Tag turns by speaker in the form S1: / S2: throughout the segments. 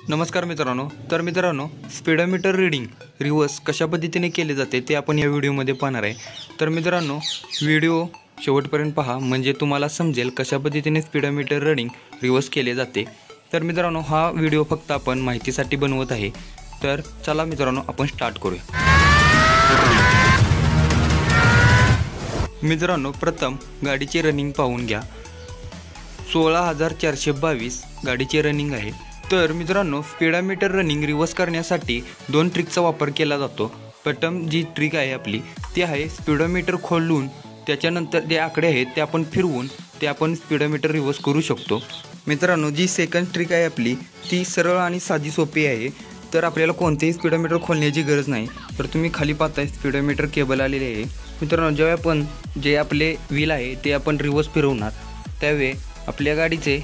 S1: नमस्कार मित्रांनो, speedometer reading reverse कशा पद्धतीने केले जाते ते आपण या व्हिडिओमध्ये पाहणार आहे। तर मित्रांनो, व्हिडिओ शेवटपर्यंत पहा म्हणजे तुम्हाला समजेल कशा पद्धतीने स्पीडोमीटर रीडिंग रिव्हर्स केले जाते। तर मित्रांनो, हा व्हिडिओ फक्त आपण माहितीसाठी बनवत आहे। तर चला मित्रांनो, आपण स्टार्ट करूया। मित्रांनो, प्रथम गाडीचे रनिंग पाहून घ्या। 16,422 गाडीचे रनिंग आहे। तर मित्रांनो, स्पीडोमीटर रनिंग रिव्हर्स करण्यासाठी दोन ट्रिकचा वापर केला जातो। प्रथम जी ट्रिक आहे आपली ती आहे स्पीडोमीटर खोलून त्याच्यानंतर जे आकडे आहेत ते आपण फिरवून ते आपण स्पीडोमीटर रिव्हर्स करू शकतो। मित्रांनो, जी सेकंड ट्रिक आहे आपली ती सरळ आणि साधी सोपी आहे। तर आपल्याला कोणतेही स्पीडोमीटर खोलण्याची गरज नाही। तर तुम्ही खाली पाहताय स्पीडोमीटर केबल आलेले आहे। मित्रांनो, जेव्हा आपण जे आपले व्हील आहे ते आपण रिव्हर्स फिरवणार त्यावेळी आपल्या गाडीचे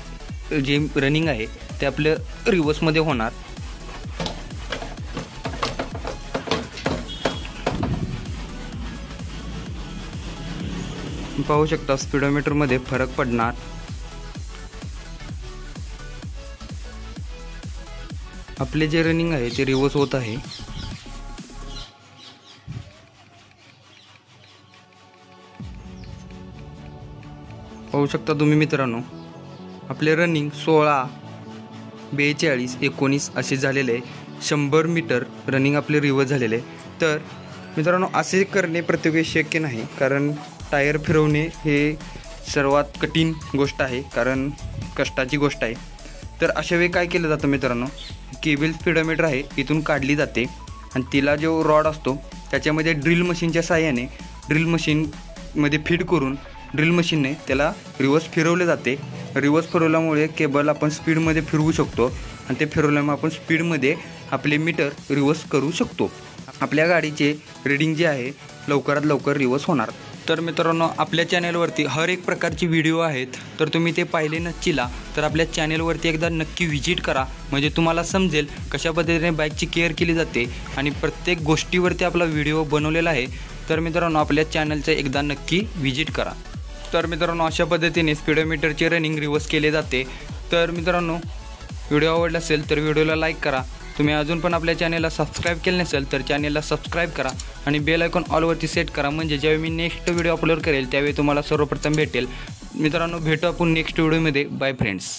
S1: जे रनिंग आहे ते आपलं रिव्हर्समध्ये होणार। पाहू शकता स्पीडोमीटरमध्ये फरक पडणार। आपले जे रनिंग आहे ते रिव्हर्स होत आहे। पाहू शकता तुम्ही मित्रांनो, आपले रनिंग 16, 42, 19 असे झालेले आहे। 100 मीटर रनिंग आपले रिव्हर्स झालेले आहे। तर मित्रांनो, असे करणे प्रत्येक वेळेस शक्य नाही, कारण टायर फिरवणे हे सर्वात कठीण गोष्ट आहे, कारण कष्टाची गोष्ट आहे। तर अशा वेळी काय केलं जातं मित्रांनो, केबल स्पीडोमीटर आहे इथून काढली जाते आणि तिला जो रॉड असतो त्याच्यामध्ये ड्रिल मशीनच्या साहाय्याने ड्रिल मशीनमध्ये फिट करून ड्रिल मशीनने त्याला रिव्हर्स फिरवले जाते। रिव्हर्स फिरवल्यामुळे केबल आपण स्पीडमध्ये फिरवू शकतो आणि ते फिरवल्यामुळे आपण स्पीडमध्ये आपले मीटर रिव्हर्स करू शकतो। आपल्या गाडीचे रीडिंग जे आहे लवकरात लवकर रिव्हर्स होणार। तर मित्रांनो, आपल्या चॅनलवरती हर एक प्रकारचे व्हिडिओ आहेत। तर तुम्ही ते पाहिले नसतील तर आपल्या चॅनलवरती एकदा नक्की व्हिजिट करा, म्हणजे तुम्हाला समजेल कशा पद्धतीने बाईकची केअर केली जाते आणि प्रत्येक गोष्टीवरती आपला व्हिडिओ बनवलेला आहे। तर मित्रांनो, आपल्या चॅनलचं एकदा नक्की व्हिजिट करा। तर मित्रांनो, अशा पद्धतीने स्पीडोमीटरचे रनिंग रिव्हर्स केले जाते। तर मित्रांनो, व्हिडिओ आवडला असेल तर व्हिडिओला लाईक करा। तुम्ही अजून पण आपल्या चॅनलला सबस्क्राईब केलं नसेल तर चॅनलला सबस्क्राईब करा आणि बेल आयकॉन ऑलवरती सेट करा, म्हणजे जेव्हा मी नेक्स्ट व्हिडिओ अपलोड करेल त्यावेळी तुम्हाला सर्वप्रथम भेटेल। मित्रांनो, भेटू आपण नेक्स्ट व्हिडिओमध्ये। Bye friends.